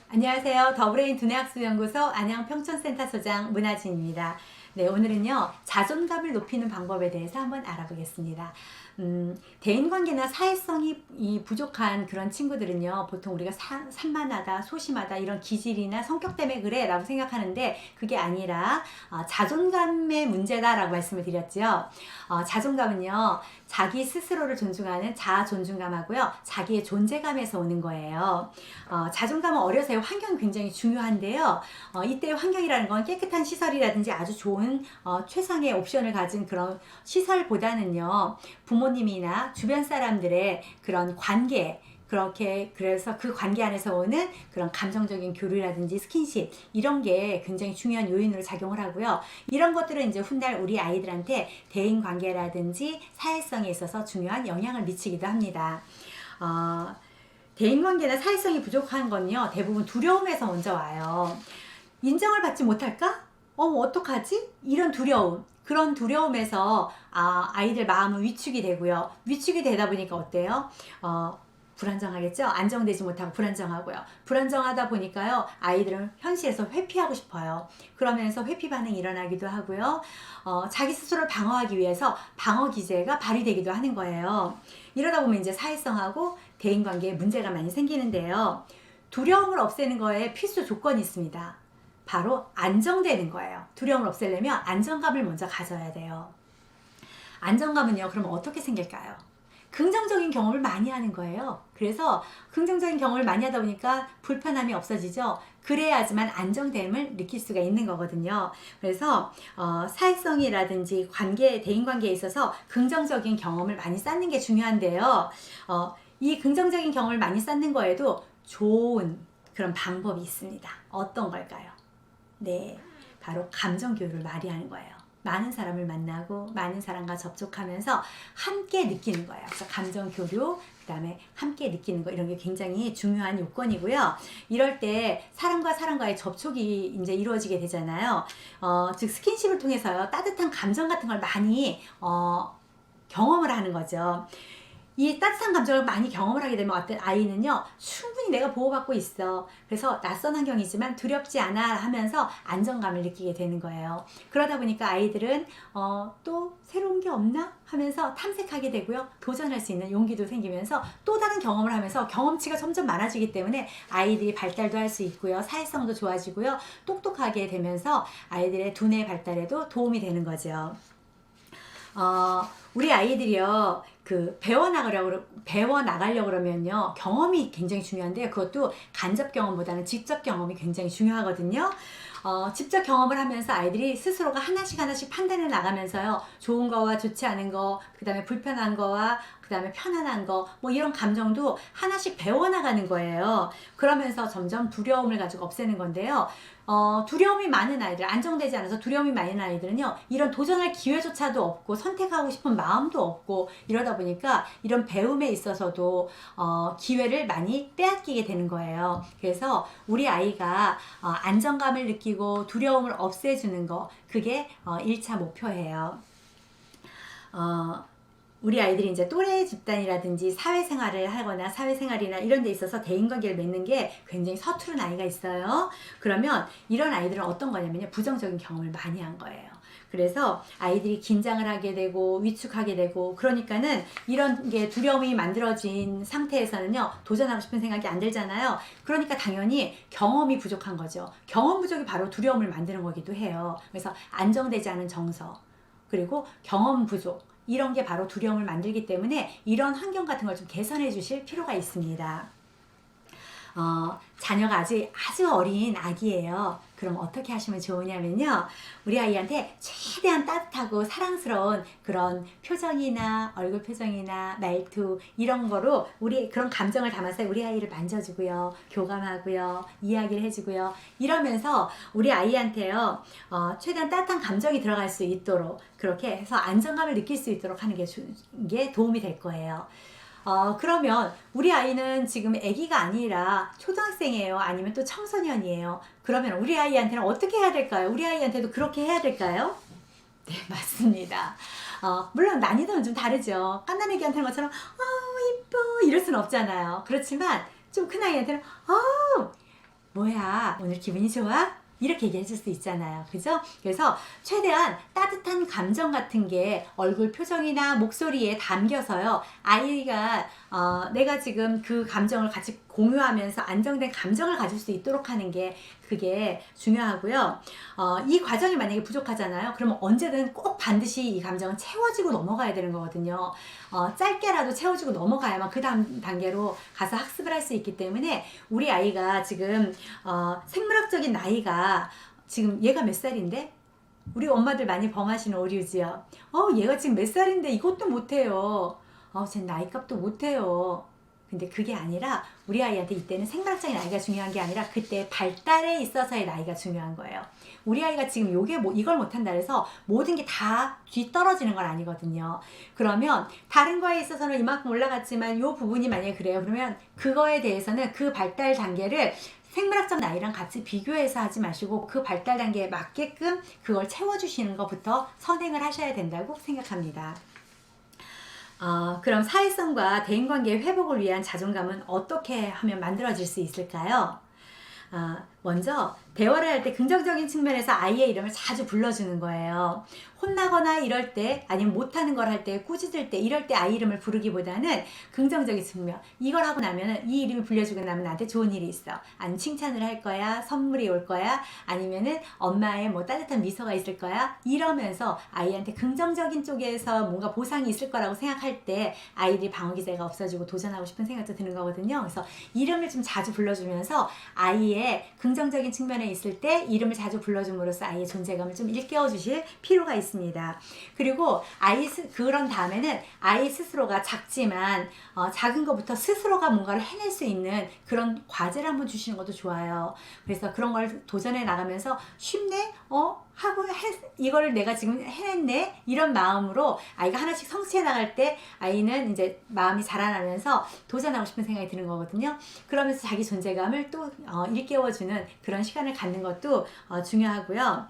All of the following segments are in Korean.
안녕하세요. 더브레인 두뇌학습연구소 안양평촌센터 소장 문하진입니다. 네, 오늘은요, 자존감을 높이는 방법에 대해서 한번 알아보겠습니다. 대인관계나 사회성이 부족한 그런 친구들은요, 보통 우리가 산만하다, 소심하다, 이런 기질이나 성격 때문에 그래 라고 생각하는데, 그게 아니라 자존감의 문제다라고 말씀을 드렸죠. 자존감은요, 자기 스스로를 존중하는 자아 존중감하고요, 자기의 존재감에서 오는 거예요. 자존감은 어려서의 환경이 굉장히 중요한데요. 이때 환경이라는 건 깨끗한 시설이라든지 아주 좋은 최상의 옵션을 가진 그런 시설보다는요, 부모님이나 주변 사람들의 그런 관계, 그래서 그 관계 안에서 오는 그런 감정적인 교류라든지 스킨십, 이런 게 굉장히 중요한 요인으로 작용을 하고요. 이런 것들은 이제 훗날 우리 아이들한테 대인 관계라든지 사회성에 있어서 중요한 영향을 미치기도 합니다. 대인관계나 사회성이 부족한 건요, 대부분 두려움에서 먼저 와요. 인정을 받지 못할까? 어떡하지? 이런 두려움. 그런 두려움에서 아이들 마음은 위축이 되고요. 위축이 되다 보니까 어때요? 불안정하겠죠? 안정되지 못하고 불안정하고요. 불안정하다 보니까요, 아이들은 현실에서 회피하고 싶어요. 그러면서 회피 반응이 일어나기도 하고요. 자기 스스로를 방어하기 위해서 방어 기제가 발휘되기도 하는 거예요. 이러다 보면 이제 사회성하고 대인관계에 문제가 많이 생기는데요. 두려움을 없애는 거에 필수 조건이 있습니다. 바로 안정되는 거예요. 두려움을 없애려면 안정감을 먼저 가져야 돼요. 안정감은요, 그럼 어떻게 생길까요? 긍정적인 경험을 많이 하는 거예요. 그래서 긍정적인 경험을 많이 하다 보니까 불편함이 없어지죠. 그래야지만 안정됨을 느낄 수가 있는 거거든요. 그래서 사회성이라든지 대인관계에 있어서 긍정적인 경험을 많이 쌓는 게 중요한데요. 이 긍정적인 경험을 많이 쌓는 거에도 좋은 그런 방법이 있습니다. 어떤 걸까요? 네, 바로 감정 교류를 많이 하는 거예요. 많은 사람을 만나고 많은 사람과 접촉하면서 함께 느끼는 거예요. 그래서 감정 교류, 그다음에 함께 느끼는 거, 이런 게 굉장히 중요한 요건이고요. 이럴 때 사람과 사람과의 접촉이 이제 이루어지게 되잖아요. 즉 스킨십을 통해서요, 따뜻한 감정 같은 걸 많이 경험을 하는 거죠. 이 따뜻한 감정을 많이 경험을 하게 되면 어떤 아이는요, 충분히 내가 보호받고 있어, 그래서 낯선 환경이지만 두렵지 않아 하면서 안정감을 느끼게 되는 거예요. 그러다 보니까 아이들은 또 새로운 게 없나 하면서 탐색하게 되고요, 도전할 수 있는 용기도 생기면서 또 다른 경험을 하면서 경험치가 점점 많아지기 때문에 아이들이 발달도 할 수 있고요, 사회성도 좋아지고요, 똑똑하게 되면서 아이들의 두뇌 발달에도 도움이 되는 거죠. 우리 아이들이요, 배워나가려고 그러면요, 경험이 굉장히 중요한데, 그것도 간접 경험보다는 직접 경험이 굉장히 중요하거든요. 직접 경험을 하면서 아이들이 스스로가 하나씩 판단해 나가면서요, 좋은 거와 좋지 않은 거, 그 다음에 불편한 거와 그 다음에 편안한 거, 뭐 이런 감정도 하나씩 배워나가는 거예요. 그러면서 점점 두려움을 가지고 없애는 건데요. 두려움이 많은 아이들, 안정되지 않아서 두려움이 많은 아이들은요, 이런 도전할 기회조차도 없고 선택하고 싶은 마음도 없고, 이러다 보니까 이런 배움에 있어서도 기회를 많이 빼앗기게 되는 거예요. 그래서 우리 아이가 안정감을 느끼고 두려움을 없애주는 거, 그게 1차 목표예요. 우리 아이들이 이제 또래 집단이라든지 사회생활을 하거나 사회생활이나 이런 데 있어서 대인관계를 맺는 게 굉장히 서투른 아이가 있어요. 그러면 이런 아이들은 어떤 거냐면요, 부정적인 경험을 많이 한 거예요. 그래서 아이들이 긴장을 하게 되고 위축하게 되고, 그러니까는 이런 게 두려움이 만들어진 상태에서는요, 도전하고 싶은 생각이 안 들잖아요. 그러니까 당연히 경험이 부족한 거죠. 경험 부족이 바로 두려움을 만드는 거기도 해요. 그래서 안정되지 않은 정서, 그리고 경험 부족, 이런 게 바로 두려움을 만들기 때문에 이런 환경 같은 걸 좀 개선해 주실 필요가 있습니다. 자녀가 아주 어린 아기예요. 그럼 어떻게 하시면 좋으냐면요, 우리 아이한테 최대한 따뜻하고 사랑스러운 그런 표정이나 얼굴 표정이나 말투, 이런 거로 그런 감정을 담아서 우리 아이를 만져주고요, 교감하고요, 이야기를 해주고요, 이러면서 우리 아이한테요, 최대한 따뜻한 감정이 들어갈 수 있도록, 그렇게 해서 안정감을 느낄 수 있도록 하는 게 도움이 될 거예요. 그러면 우리 아이는 지금 아기가 아니라 초등학생이에요? 아니면 또 청소년이에요? 그러면 우리 아이한테는 어떻게 해야 될까요? 우리 아이한테도 그렇게 해야 될까요? 네, 맞습니다. 물론 난이도는 좀 다르죠. 깐난애기한테는 것처럼 이뻐 이럴 수는 없잖아요. 그렇지만 좀 큰 아이한테는 뭐야, 오늘 기분이 좋아? 이렇게 얘기해 줄 수 있잖아요. 그죠? 그래서 최대한 따뜻한 감정 같은 게 얼굴 표정이나 목소리에 담겨서요. 아이가 내가 지금 그 감정을 같이 공유하면서 안정된 감정을 가질 수 있도록 하는 게 그게 중요하고요. 이 과정이 만약에 부족하잖아요. 그러면 언제든 꼭 반드시 이 감정은 채워지고 넘어가야 되는 거거든요. 짧게라도 채워지고 넘어가야만 그 다음 단계로 가서 학습을 할 수 있기 때문에 우리 아이가 지금 생물학적인 나이가 지금 얘가 몇 살인데? 우리 엄마들 많이 범하시는 오류지요. 얘가 지금 몇 살인데 이것도 못해요. 쟤 나이값도 못해요. 근데 그게 아니라 우리 아이한테 이때는 생물학적인 나이가 중요한 게 아니라 그때 발달에 있어서의 나이가 중요한 거예요. 우리 아이가 지금 이걸 못한다 해서 모든 게 다 뒤떨어지는 건 아니거든요. 그러면 다른 거에 있어서는 이만큼 올라갔지만 이 부분이 만약에 그래요. 그러면 그거에 대해서는 그 발달 단계를 생물학적 나이랑 같이 비교해서 하지 마시고 그 발달 단계에 맞게끔 그걸 채워주시는 것부터 선행을 하셔야 된다고 생각합니다. 그럼 사회성과 대인관계의 회복을 위한 자존감은 어떻게 하면 만들어질 수 있을까요? 먼저 대화를 할 때 긍정적인 측면에서 아이의 이름을 자주 불러주는 거예요. 혼나거나 이럴 때 아니면 못하는 걸 할 때 꾸짖을 때 이럴 때 아이 이름을 부르기보다는 긍정적인 측면, 이걸 하고 나면은 이 이름이 불려주고 나면 나한테 좋은 일이 있어, 아니 칭찬을 할 거야, 선물이 올 거야, 아니면은 엄마의 뭐 따뜻한 미소가 있을 거야, 이러면서 아이한테 긍정적인 쪽에서 뭔가 보상이 있을 거라고 생각할 때 아이들이 방어기제가 없어지고 도전하고 싶은 생각도 드는 거거든요. 그래서 이름을 좀 자주 불러주면서 아이의 긍정적인 측면에 있을 때 이름을 자주 불러줌으로써 아이의 존재감을 좀 일깨워 주실 필요가 있습니다. 그리고 그런 다음에는 아이 스스로가 작지만 작은 것부터 스스로가 뭔가를 해낼 수 있는 그런 과제를 한번 주시는 것도 좋아요. 그래서 그런 걸 도전해 나가면서 쉽네? 이거를 내가 지금 해냈네? 이런 마음으로 아이가 하나씩 성취해 나갈 때 아이는 이제 마음이 자라나면서 도전하고 싶은 생각이 드는 거거든요. 그러면서 자기 존재감을 또 일깨워주는 그런 시간을 갖는 것도 중요하고요.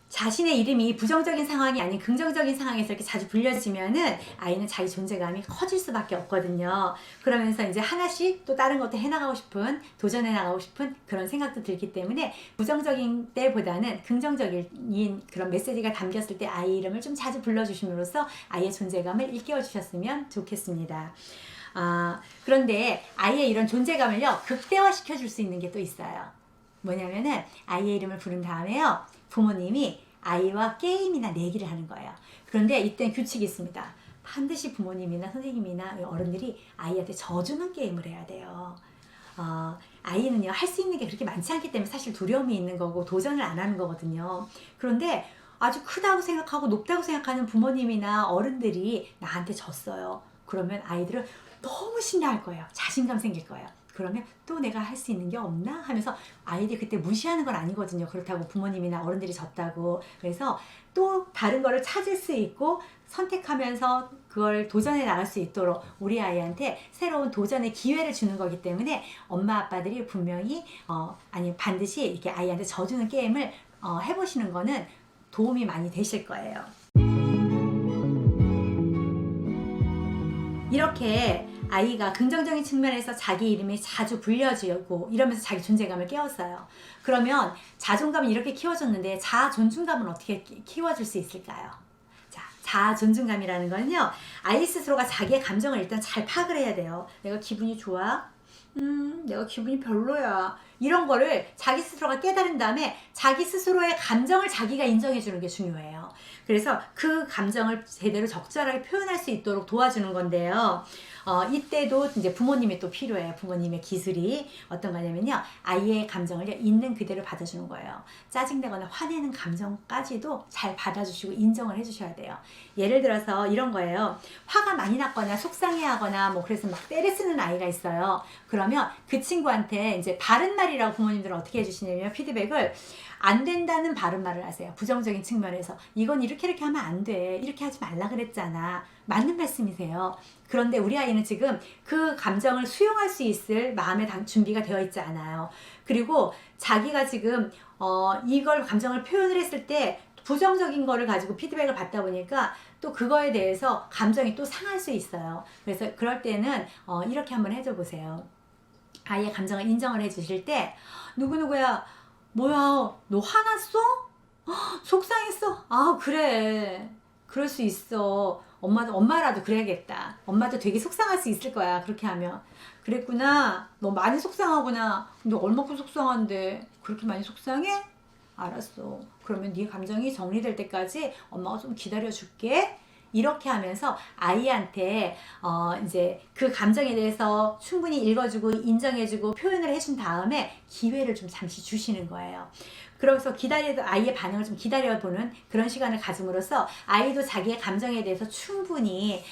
자신의 이름이 부정적인 상황이 아닌 긍정적인 상황에서 이렇게 자주 불려지면은 아이는 자기 존재감이 커질 수밖에 없거든요. 그러면서 이제 하나씩 또 다른 것도 해나가고 싶은, 도전해 나가고 싶은 그런 생각도 들기 때문에 부정적인 때보다는 긍정적인 그런 메시지가 담겼을 때 아이 이름을 좀 자주 불러주심으로써 아이의 존재감을 일깨워 주셨으면 좋겠습니다. 그런데 아이의 이런 존재감을요, 극대화 시켜줄 수 있는 게 또 있어요. 뭐냐면은 아이의 이름을 부른 다음에요, 부모님이 아이와 게임이나 내기를 하는 거예요. 그런데 이때는 규칙이 있습니다. 반드시 부모님이나 선생님이나 어른들이 아이한테 져주는 게임을 해야 돼요. 아이는요, 할 수 있는 게 그렇게 많지 않기 때문에 사실 두려움이 있는 거고 도전을 안 하는 거거든요. 그런데 아주 크다고 생각하고 높다고 생각하는 부모님이나 어른들이 나한테 졌어요. 그러면 아이들은 너무 신나할 거예요. 자신감 생길 거예요. 그러면 또 내가 할 수 있는 게 없나 하면서 아이들이 그때 무시하는 건 아니거든요. 그렇다고 부모님이나 어른들이 졌다고. 그래서 또 다른 거를 찾을 수 있고 선택하면서 그걸 도전해 나갈 수 있도록 우리 아이한테 새로운 도전의 기회를 주는 거기 때문에 엄마 아빠들이 분명히 아니 반드시 이렇게 아이한테 져주는 게임을 해보시는 거는 도움이 많이 되실 거예요. 이렇게 아이가 긍정적인 측면에서 자기 이름이 자주 불려지고 이러면서 자기 존재감을 깨웠어요. 그러면 자존감을 이렇게 키워줬는데 자아 존중감은 어떻게 키워줄 수 있을까요? 자아 존중감이라는 건요, 아이 스스로가 자기의 감정을 일단 잘 파악을 해야 돼요. 내가 기분이 좋아? 내가 기분이 별로야. 이런 거를 자기 스스로가 깨달은 다음에 자기 스스로의 감정을 자기가 인정해 주는 게 중요해요. 그래서 그 감정을 제대로 적절하게 표현할 수 있도록 도와주는 건데요. 이때도 이제 부모님이 또 필요해요. 부모님의 기술이 어떤 거냐면요, 아이의 감정을 있는 그대로 받아주는 거예요. 짜증내거나 화내는 감정까지도 잘 받아주시고 인정을 해주셔야 돼요. 예를 들어서 이런 거예요. 화가 많이 났거나 속상해하거나 뭐 그래서 막 때를 쓰는 아이가 있어요. 그러면 그 친구한테 이제 바른 말이라고 부모님들은 어떻게 해주시냐면 피드백을 안 된다는 바른 말을 하세요. 부정적인 측면에서 이건 이렇게 하면 안 돼, 이렇게 하지 말라 그랬잖아. 맞는 말씀이세요. 그런데 우리 아이는 지금 그 감정을 수용할 수 있을 마음의 준비가 되어 있지 않아요. 그리고 자기가 지금 이걸 감정을 표현을 했을 때 부정적인 거를 가지고 피드백을 받다 보니까 또 그거에 대해서 감정이 또 상할 수 있어요. 그래서 그럴 때는 이렇게 한번 해줘 보세요. 아이의 감정을 인정을 해주실 때 누구누구야 뭐야 너 화났어? 속상했어? 아 그래 그럴 수 있어 엄마라도 그래야겠다 엄마도 되게 속상할 수 있을 거야 그렇게 하면 그랬구나 너 많이 속상하구나 근데 얼마큼 속상한데 그렇게 많이 속상해? 알았어 그러면 네 감정이 정리될 때까지 엄마가 좀 기다려 줄게 이렇게 하면서 아이한테 이제 그 감정에 대해서 충분히 읽어주고 인정해주고 표현을 해준 다음에 기회를 좀 잠시 주시는 거예요. 그래서 아이의 반응을 좀 기다려보는 그런 시간을 가짐으로써 아이도 자기의 감정에 대해서 충분히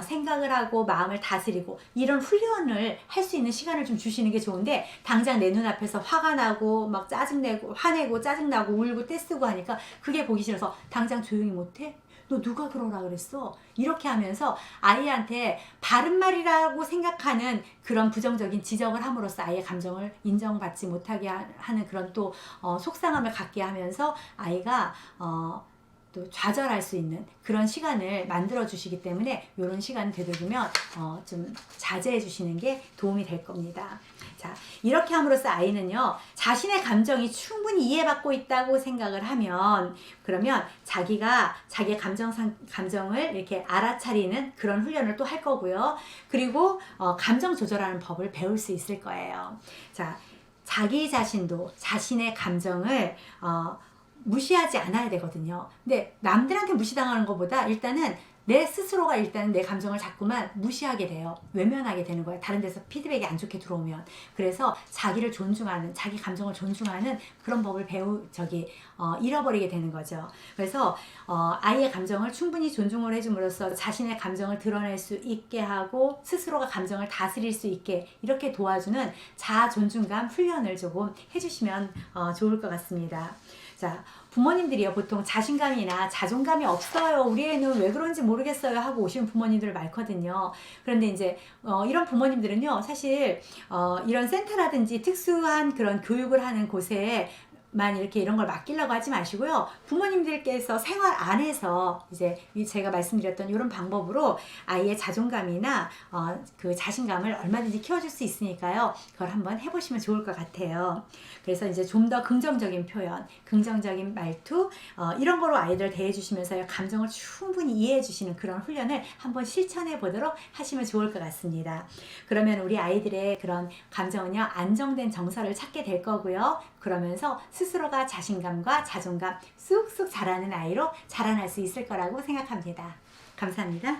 생각을 하고 마음을 다스리고 이런 훈련을 할 수 있는 시간을 좀 주시는 게 좋은데 당장 내 눈앞에서 화가 나고 막 짜증내고 화내고 짜증나고 울고 떼쓰고 하니까 그게 보기 싫어서 당장 조용히 못해? 너 누가 그러라 그랬어? 이렇게 하면서 아이한테 바른 말이라고 생각하는 그런 부정적인 지적을 함으로써 아이의 감정을 인정받지 못하게 하는 그런 또 속상함을 갖게 하면서 아이가 또 좌절할 수 있는 그런 시간을 만들어 주시기 때문에 이런 시간 되도록이면 좀 자제해 주시는 게 도움이 될 겁니다. 자, 이렇게 함으로써 아이는요 자신의 감정이 충분히 이해받고 있다고 생각을 하면 그러면 자기가 자기의 감정을 이렇게 알아차리는 그런 훈련을 또 할 거고요. 그리고 감정 조절하는 법을 배울 수 있을 거예요. 자, 자기 자신도 자신의 감정을 무시하지 않아야 되거든요. 근데 남들한테 무시당하는 것보다 일단은 내 스스로가 일단 내 감정을 자꾸만 무시하게 돼요. 외면하게 되는 거예요. 다른 데서 피드백이 안 좋게 들어오면. 그래서 자기를 존중하는, 자기 감정을 존중하는 그런 법을 잃어버리게 되는 거죠. 그래서 아이의 감정을 충분히 존중을 해줌으로써 자신의 감정을 드러낼 수 있게 하고 스스로가 감정을 다스릴 수 있게 이렇게 도와주는 자아 존중감 훈련을 조금 해주시면 좋을 것 같습니다. 자, 부모님들이요 보통 자신감이나 자존감이 없어요 우리 애는 왜 그런지 모르겠어요 하고 오시는 부모님들 많거든요. 그런데 이제 이런 부모님들은요 사실 이런 센터라든지 특수한 그런 교육을 하는 곳에 만 이렇게 이런 걸 맡기려고 하지 마시고요. 부모님들께서 생활 안에서 이제 제가 말씀드렸던 이런 방법으로 아이의 자존감이나 그 자신감을 얼마든지 키워줄 수 있으니까요. 그걸 한번 해보시면 좋을 것 같아요. 그래서 이제 좀 더 긍정적인 표현, 긍정적인 말투 이런 거로 아이들을 대해주시면서 감정을 충분히 이해해 주시는 그런 훈련을 한번 실천해 보도록 하시면 좋을 것 같습니다. 그러면 우리 아이들의 그런 감정은요 안정된 정서를 찾게 될 거고요. 그러면서 스스로가 자신감과 자존감 쑥쑥 자라는 아이로 자라날 수 있을 거라고 생각합니다. 감사합니다.